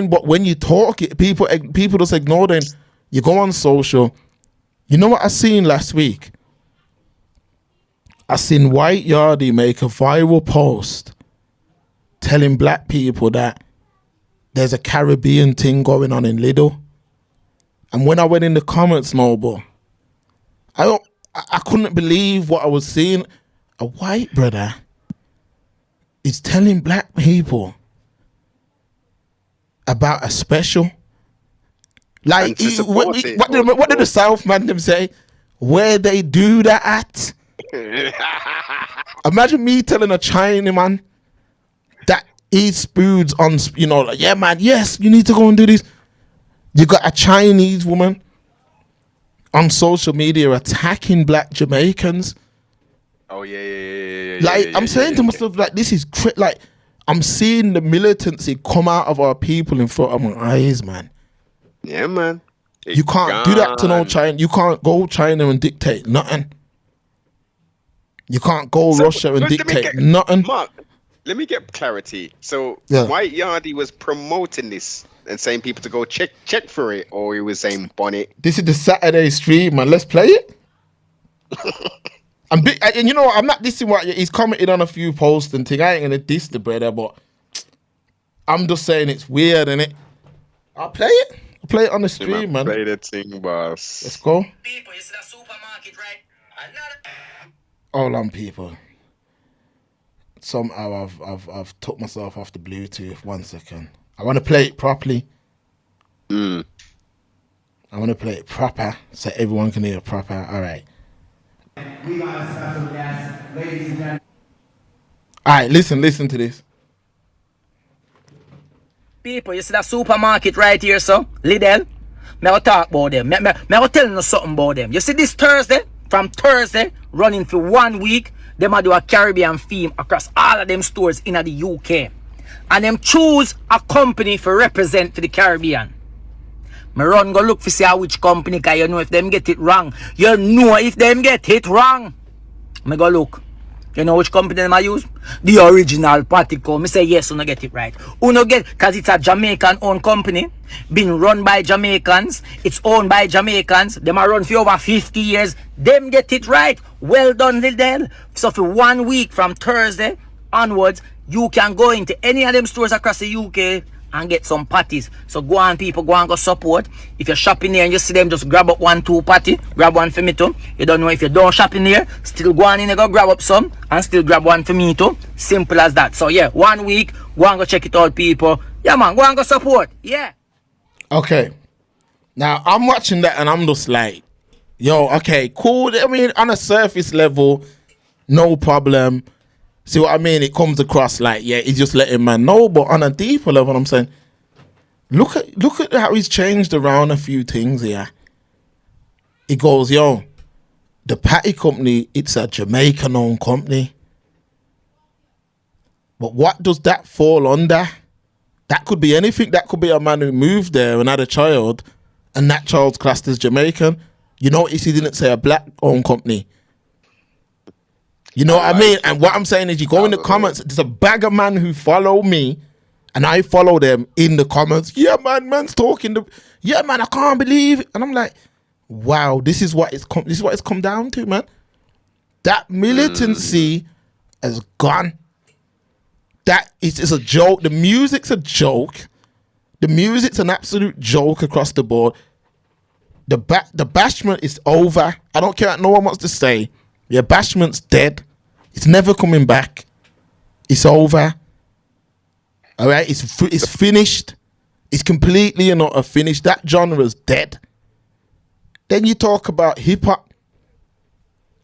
but when you talk, people just ignore them. You go on social. You know what I seen last week? I seen White Yardie make a viral post telling black people that there's a Caribbean thing going on in Lidl. And when I went in the comments, Noble, I couldn't believe what I was seeing. A white brother is telling black people about a special. Like, what did the South man them say? Where they do that at? Imagine me telling a Chinaman that eats foods on, like, yeah, man, yes, you need to go and do this. You got a Chinese woman on social media attacking black Jamaicans. Oh, yeah. Like, I'm saying to myself, like, this is like, I'm seeing the militancy come out of our people in front of my eyes, man. Yeah, man. You can't do that to no China. You can't go China and dictate nothing. You can't go Russia and dictate nothing. Mark, let me get clarity. So White Yardie was promoting this and saying people to go check for it, or he was saying bonnet. This is the Saturday stream, man. Let's play it. And you know what? I'm not dissing what he's commented on a few posts and thing. I ain't gonna diss the brother, but I'm just saying it's weird, innit? I'll play it. I'll play it on the stream, man. Play the thing, boss. Let's go. People, you see that supermarket, right? Hold on, people. Somehow I've took myself off the Bluetooth. 1 second. I want to play it properly. I want to play it proper so everyone can hear it proper. All right. We got a special guest, ladies and gentlemen. All right, listen to this. People, you see that supermarket right here, so Lidl. Me will talk about them. Me will tell you something about them. You see this Thursday, from Thursday, running for 1 week, them a do a Caribbean theme across all of them stores in the UK. And them choose a company for represent for the Caribbean. Me run go look for see which company, cause you know if them get it wrong. You know if them get it wrong. Me go look. You know which company them I use? The original Patico. Me say yes, uno get it right. Uno get, cause it's a Jamaican owned company. Been run by Jamaicans. It's owned by Jamaicans. Them are run for over 50 years. Them get it right. Well done, Lidl. So for 1 week from Thursday onwards, you can go into any of them stores across the UK and get some patties. So go on, people, go and go support. If you're shopping here and you see them, just grab up 1-2 patty. Grab one for me too. You don't know if you don't shop in here, still go on in and go grab up some and still grab one for me too. Simple as that. So yeah, 1 week, go and go check it out, people. Yeah, man, go and go support. Yeah. Okay. Now, I'm watching that and I'm just like, yo, okay, cool. I mean, on a surface level, no problem. See what I mean? It comes across like, yeah, he's just letting man know. But on a deeper level, I'm saying, look at how he's changed around a few things here. He goes, yo, the patty company, it's a Jamaican-owned company. But what does that fall under? That could be anything. That could be a man who moved there and had a child, and that child's classed as Jamaican. You notice he didn't say a black-owned company. You know what I mean? And what I'm saying is you go in the comments, there's a bag of men who follow me and I follow them in the comments. Yeah, man's talking. Yeah, man, I can't believe it. And I'm like, wow, this is what it's come down to, man. That militancy has gone. That is a joke. The music's a joke. The music's an absolute joke across the board. The bashment is over. I don't care what no one wants to say. The bashment's dead. It's never coming back. It's over. All right, it's finished. It's completely and utter finished. That genre's dead. Then you talk about hip hop.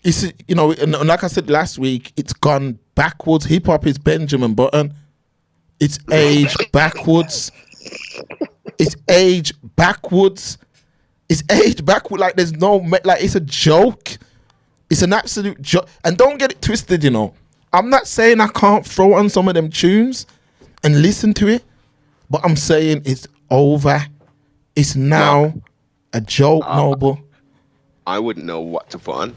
It's, you know, and like I said last week, it's gone backwards. Hip hop is Benjamin Button. It's aged backwards. It's aged backwards. It's aged backward. Like there's no, like it's a joke. It's an absolute joke. And don't get it twisted, you know. I'm not saying I can't throw on some of them tunes and listen to it, but I'm saying it's over. It's now a joke, Noble. I wouldn't know what to put on.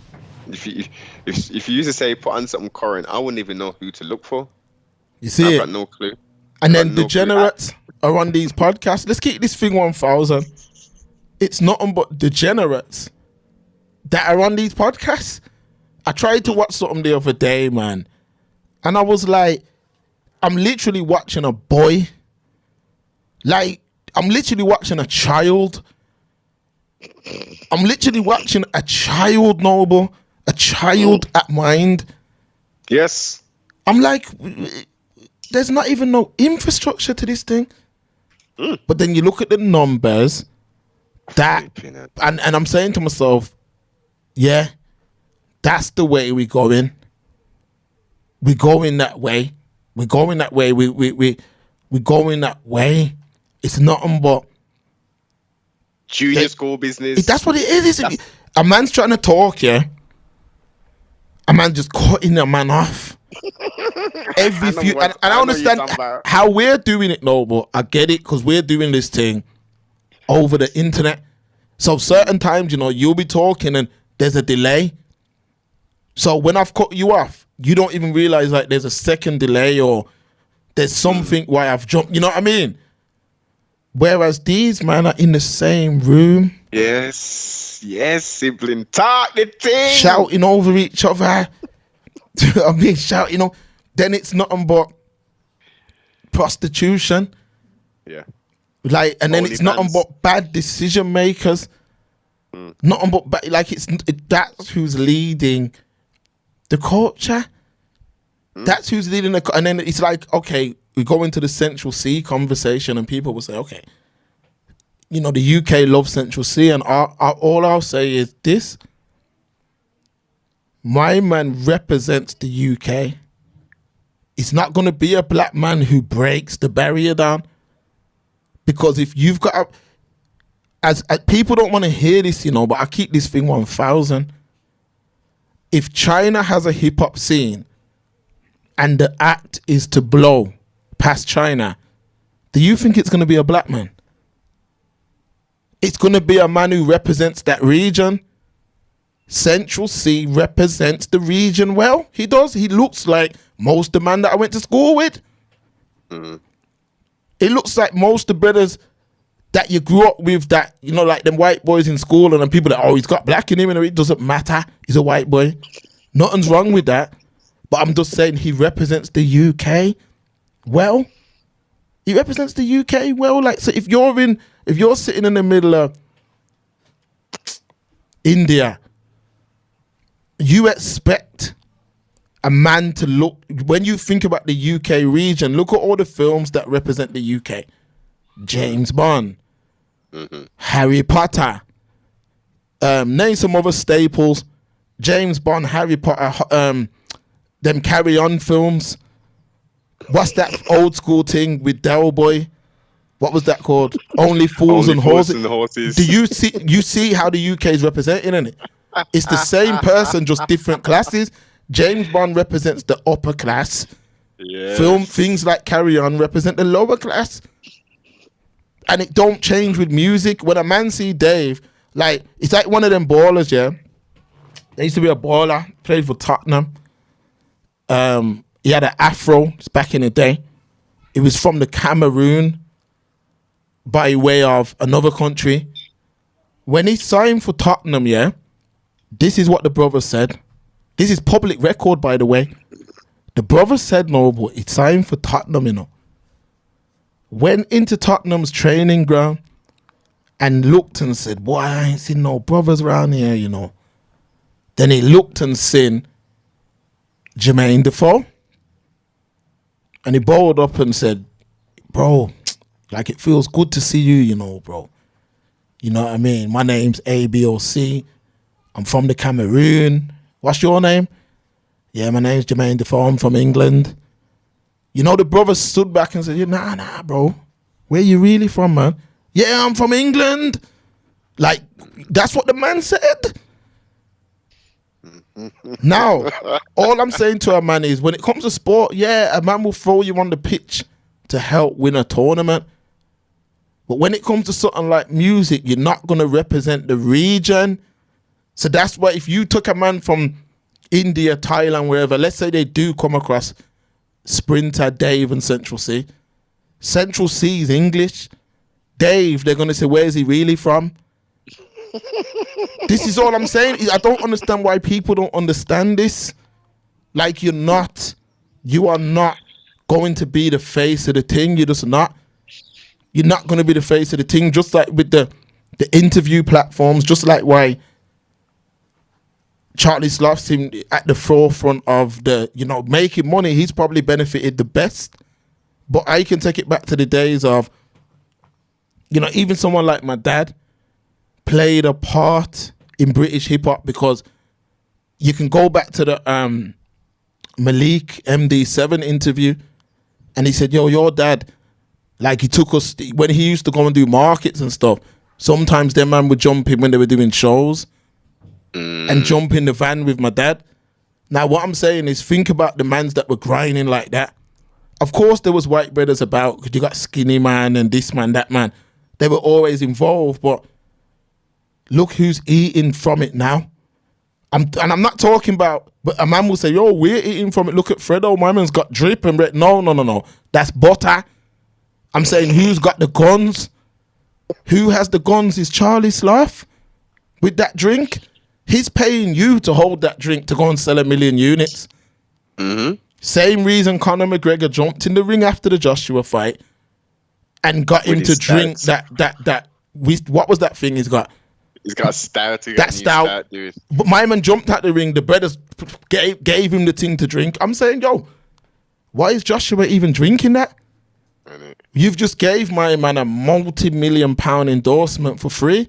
If you used to say put on something current, I wouldn't even know who to look for. You see I've it? got no clue. And then Degenerates. are on these podcasts. Let's keep this thing 1,000. It's nothing but degenerates that are on these podcasts. I tried to watch something the other day, man, and I was like, I'm literally watching a boy. Like, I'm literally watching a child. I'm literally watching a child, Noble. A child at mind. Yes. I'm like, there's not even no infrastructure to this thing. But then you look at the numbers, and I'm saying to myself, yeah, that's the way we're going. We're going that way. We're going that way. We're going that way. It's nothing but junior school business. That's what it is. A man's trying to talk, yeah. A man just cutting a man off. Every few, and I understand how we're doing it, Noble. I get it, because we're doing this thing over the internet. So certain times, you'll be talking and there's a delay. So when I've cut you off, you don't even realize like there's a second delay or there's something why I've jumped. You know what I mean? Whereas these man are in the same room. Yes, sibling talk the thing. Shouting over each other. I mean, shouting, then it's nothing but prostitution. Yeah. Like, and then it's nothing but bad decision makers. Nothing but bad, like that's who's leading the culture. That's who's leading the, and then it's like, okay, we go into the Central C conversation and people will say, okay, the UK loves Central C, and all I'll say is this: my man represents the UK. It's not going to be a black man who breaks the barrier down, because if you've got as people don't want to hear this, but I keep this thing 1,000. If China has a hip hop scene and the act is to blow past China, do you think it's going to be a black man? It's going to be a man who represents that region. Central C represents the region well. He does. He looks like most of the man that I went to school with. It looks like most of the brothers that you grew up with, that, like them white boys in school, and then people that, he's got black in him, and it doesn't matter. He's a white boy. Nothing's wrong with that. But I'm just saying he represents the UK well. He represents the UK well. Like, so if you're sitting in the middle of India, you expect a man to look, when you think about the UK region, look at all the films that represent the UK. James Bond, Harry Potter, name some other staples. James Bond, Harry Potter, them Carry On films. What's that old school thing with Del Boy? What was that called? Only Fools and Horses. Do you see how the UK is represented in it? It's the same person, just different classes. James Bond represents the upper class. Yes. Film things like Carry On represent the lower class. And it don't change with music. When a man see Dave, like, it's like one of them ballers, yeah. There used to be a baller, played for Tottenham. He had an afro back in the day. It was from the Cameroon by way of another country. When he signed for Tottenham, yeah, this is what the brother said. This is public record, by the way. The brother said, Noble, he signed for Tottenham, Went into Tottenham's training ground and looked and said, boy, I ain't seen no brothers around here, Then he looked and seen Jermaine Defoe. And he bowled up and said, bro, like, it feels good to see you, bro. You know what I mean? My name's ABOC. I'm from the Cameroon. What's your name? Yeah, my name's Jermaine Defoe. I'm from England. The brother stood back and said, nah, bro. Where you really from, man? Yeah, I'm from England. Like, that's what the man said. Now, all I'm saying to a man is, when it comes to sport, yeah, a man will throw you on the pitch to help win a tournament. But when it comes to something like music, you're not going to represent the region. So that's why if you took a man from India, Thailand, wherever, let's say they do come across Sprinter, Dave and Central C, Central C's English. Dave, they're going to say, where's he really from? This is all I'm saying. I don't understand why people don't understand this. Like, you are not going to be the face of the thing. You're just not. You're not going to be the face of the thing. Just like with the interview platforms, just like why Charlie Sloth's him at the forefront of the, making money. He's probably benefited the best. But I can take it back to the days of, even someone like my dad played a part in British hip hop, because you can go back to the Malik MD7 interview, and he said, your dad, like, he took us, when he used to go and do markets and stuff, sometimes their man would jump in when they were doing shows and jump in the van with my dad. Now, what I'm saying is, think about the mans that were grinding like that. Of course, there was white brothers about, because you got Skinny Man and this man, that man. They were always involved, but look who's eating from it now. I'm not talking about, but a man will say, yo, we're eating from it. Look at Fredo, my man's got drip and red. No. That's butter. I'm saying, who's got the guns? Who has the guns is Charlie Sloth with that drink. He's paying you to hold that drink to go and sell 1 million units. Mm-hmm. Same reason Conor McGregor jumped in the ring after the Joshua fight and got him to drink what was that thing he's got? He's got a stout. That stout. Dude. But my man jumped out the ring. The brothers gave him the thing to drink. I'm saying, yo, why is Joshua even drinking that? You've just gave my man a multi-million-pound endorsement for free.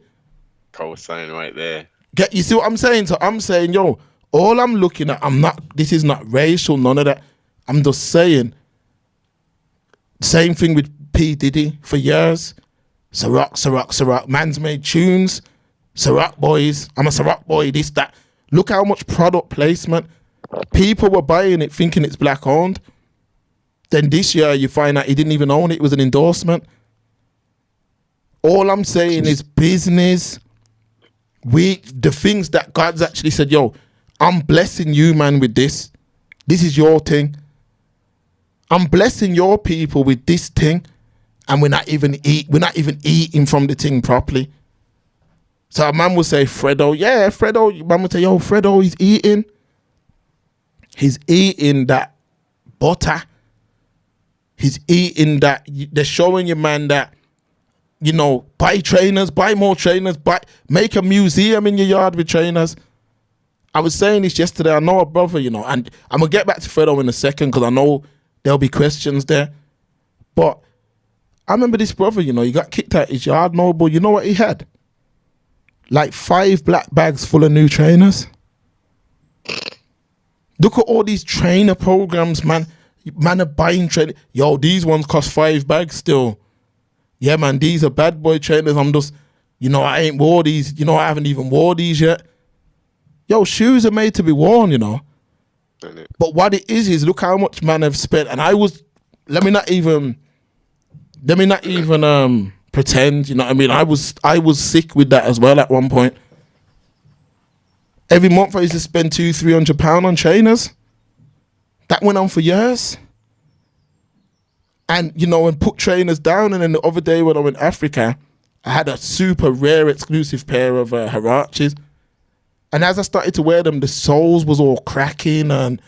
Co-sign right there. You see what I'm saying? So I'm saying, yo, all I'm looking at, this is not racial, none of that. I'm just saying, same thing with P. Diddy for years. Ciroc. Man's made tunes. Ciroc boys. I'm a Ciroc boy, this, that. Look how much product placement. People were buying it thinking it's black owned. Then this year you find out he didn't even own it. It was an endorsement. All I'm saying is business. The things that God's actually said, yo, I'm blessing you, man, with this. This is your thing. I'm blessing your people with this thing, and we're not even eating from the thing properly. So a man will say, Fredo, man will say, yo, Fredo, he's eating. He's eating that butter. He's eating that. They're showing you, man, that, buy trainers, buy more trainers, make a museum in your yard with trainers. I was saying this yesterday. I know a brother, and I'm going to get back to Fredo in a second because I know there'll be questions there. But I remember this brother, he got kicked out his yard, but you know what he had? Like 5 black bags full of new trainers. Look at all these trainer programs, man. Man are buying trainers. Yo, these ones cost 5 bags still. Yeah, man, these are bad boy trainers. I'm just, I ain't wore these. I haven't even wore these yet. Yo, shoes are made to be worn, But what it is look how much man have spent. And let me not even pretend, you know what I mean? I was sick with that as well at one point. Every month I used to spend £200-300 on trainers. That went on for years. And, and put trainers down. And then the other day when I went to Africa, I had a super rare exclusive pair of Huaraches. And as I started to wear them, the soles was all cracking and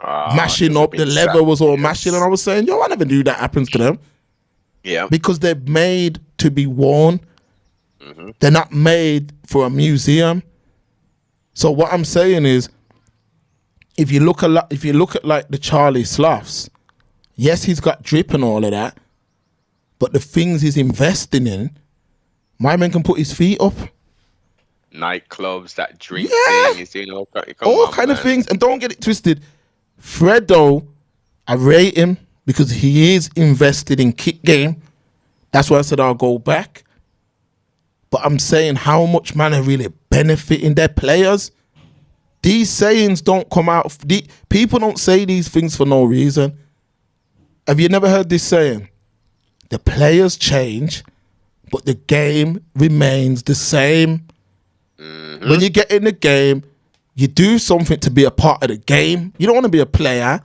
mashing up. The leather was all mashing. And I was saying, yo, I never knew that happens to them. Yeah. Because they're made to be worn. Mm-hmm. They're not made for a museum. So what I'm saying is, if you look at like the Charlie Sloths, yes, he's got drip and all of that, but the things he's investing in, my man can put his feet up. Nightclubs, that drink thing, he's doing all kind of things. And don't get it twisted. Fredo, I rate him because he is invested in kick game. That's why I said I'll go back. But I'm saying how much man are really benefiting their players. These sayings don't come out. People don't say these things for no reason. Have you never heard this saying? The players change, but the game remains the same. Mm-hmm. When you get in the game, you do something to be a part of the game. You don't want to be a player.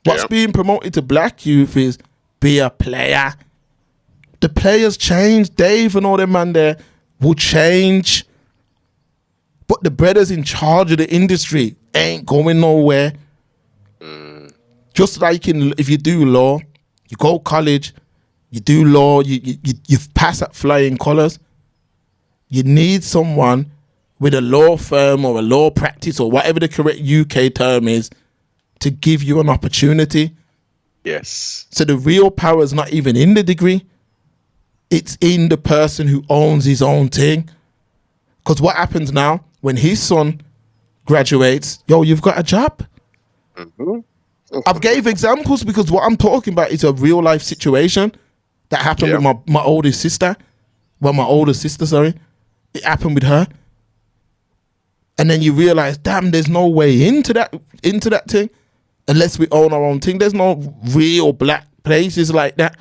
What's being promoted to black youth is be a player. The players change. Dave and all them man there will change. But the brothers in charge of the industry ain't going nowhere. Just like if you do law, you go college, you do law, you pass at flying colours. You need someone with a law firm or a law practice or whatever the correct UK term is to give you an opportunity. Yes. So the real power is not even in the degree. It's in the person who owns his own thing. Because what happens now, when his son graduates, yo, you've got a job. I've gave examples because what I'm talking about is a real life situation that happened with my oldest sister. Well, my older sister, sorry. It happened with her. And then you realize, damn, there's no way into that thing unless we own our own thing. There's no real black places like that.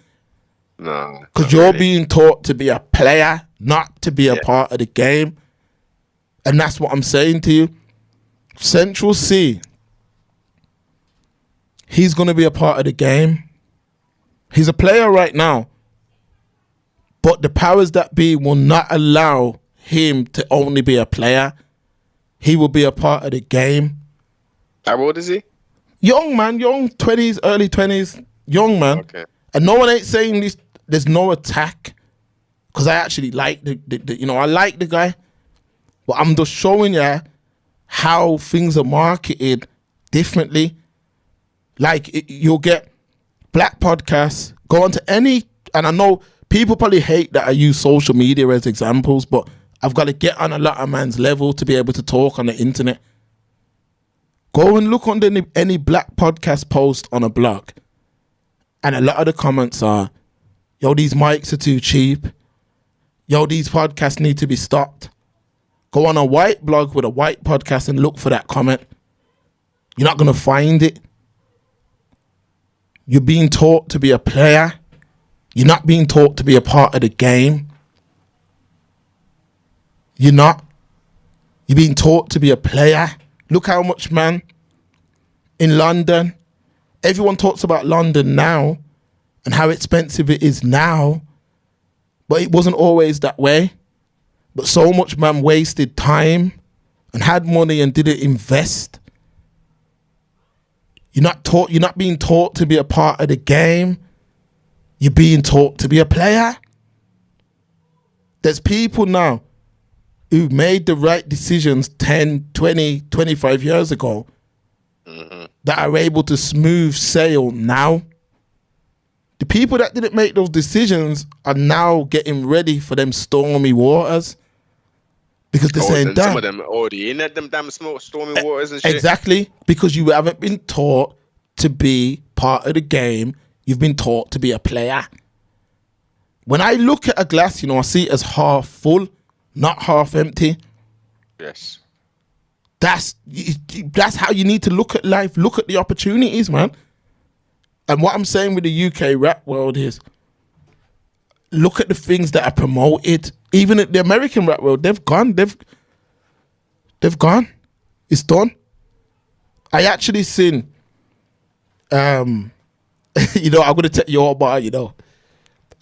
No. Because you're being taught to be a player, not to be a part of the game. And that's what I'm saying to you. Central C, he's going to be a part of the game. He's a player right now. But the powers that be will not allow him to only be a player. He will be a part of the game. How old is he? Young man, young 20s, early 20s, young man. Okay. And no one ain't saying this. There's no attack. Because I actually like I like the guy. But I'm just showing you how things are marketed differently. Like you'll get black podcasts, go on to any, and I know people probably hate that I use social media as examples, but I've got to get on a lot of man's level to be able to talk on the internet. Go and look on any black podcast post on a blog. And a lot of the comments are, yo, these mics are too cheap. Yo, these podcasts need to be stopped. Go on a white blog with a white podcast and look for that comment. You're not going to find it. You're being taught to be a player. You're not being taught to be a part of the game. You're not. You're being taught to be a player. Look how much, man, in London, everyone talks about London now and how expensive it is now, but it wasn't always that way. But so much man wasted time and had money and didn't invest. You're not being taught to be a part of the game. You're being taught to be a player. There's people now who made the right decisions 10, 20, 25 years ago that are able to smooth sail now. The people that didn't make those decisions are now getting ready for them stormy waters. Because they're saying, damn. Some of them already in them damn stormy waters and shit. Exactly. Because you haven't been taught to be part of the game. You've been taught to be a player. When I look at a glass, I see it as half full, not half empty. Yes. That's how you need to look at life. Look at the opportunities, man. And what I'm saying with the UK rap world is, look at the things that are promoted. Even at the American rap world, they've gone. They've gone. It's done. I actually seen, I'm going to tell you all about,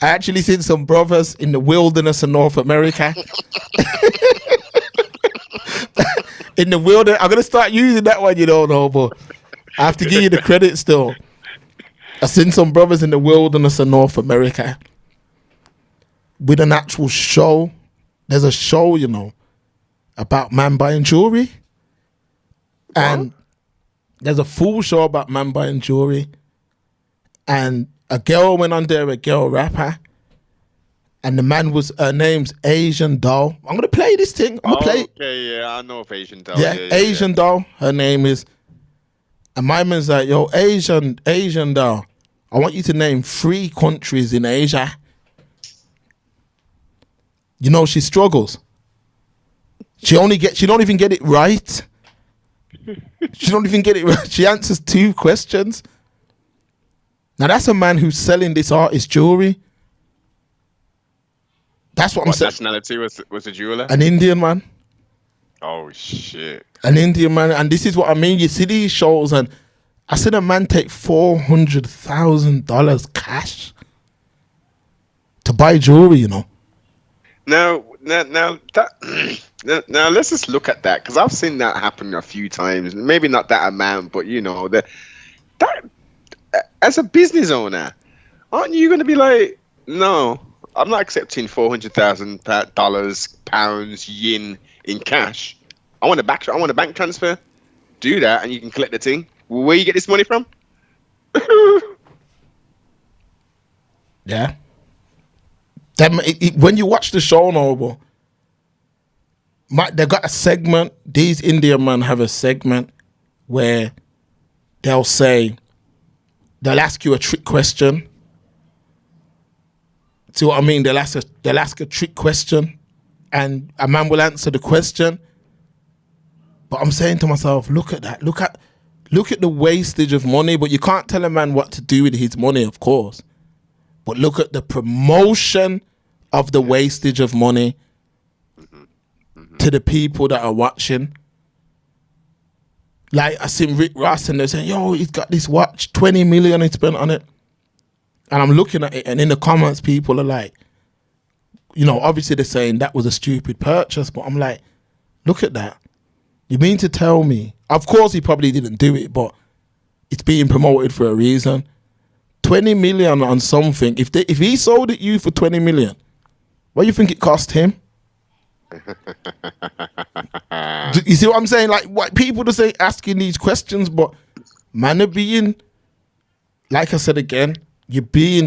I actually seen some brothers in the wilderness of North America. In the wilderness, I'm going to start using that one, but I have to give you the credit still. I seen some brothers in the wilderness of North America with an actual show. There's a show, about man buying jewelry. And there's a full show about man buying jewelry. And a girl went on there, a girl rapper. And the man her name's Asian Doll. I'm going to play this thing. I'm going to play it. Okay, yeah, I know of Asian Doll. Yeah, Asian Doll, her name is. And my man's like, yo, Asian Doll, I want you to name 3 countries in Asia. She struggles. She don't even get it right. She don't even get it right. She answers 2 questions. Now that's a man who's selling this artist jewelry. That's what I'm saying. What nationality was the jeweler? An Indian man. Oh shit. An Indian man, and this is what I mean. You see these shows, and I seen a man take $400,000 cash to buy jewelry, you know. Now let's just look at that, because I've seen that happen a few times. Maybe not that amount, but you know, that as a business owner, aren't you going to be like, no, I'm not accepting $400,000, pounds, yen in cash. I want a bank transfer. Do that, and you can collect the thing. Where you get this money from? Yeah. When you watch the show, Noble, they got a segment. These Indian men have a segment where they'll ask you a trick question. See what I mean? They'll ask a trick question, and a man will answer the question. But I'm saying to myself, look at that. Look at the wastage of money. But you can't tell a man what to do with his money, of course. But look at the promotion of the wastage of money to the people that are watching. Like, I seen Rick Ross and they're saying, yo, he's got this watch, 20 million he spent on it. And I'm looking at it, and in the comments, people are like, you know, obviously they're saying that was a stupid purchase, but I'm like, look at that. You mean to tell me, of course he probably didn't do it, but it's being promoted for a reason. 20 million on something. If he sold it you for 20 million, what do you think it cost him? You see what I'm saying? Like, what people just say asking these questions, but man are being, like I said again, you're being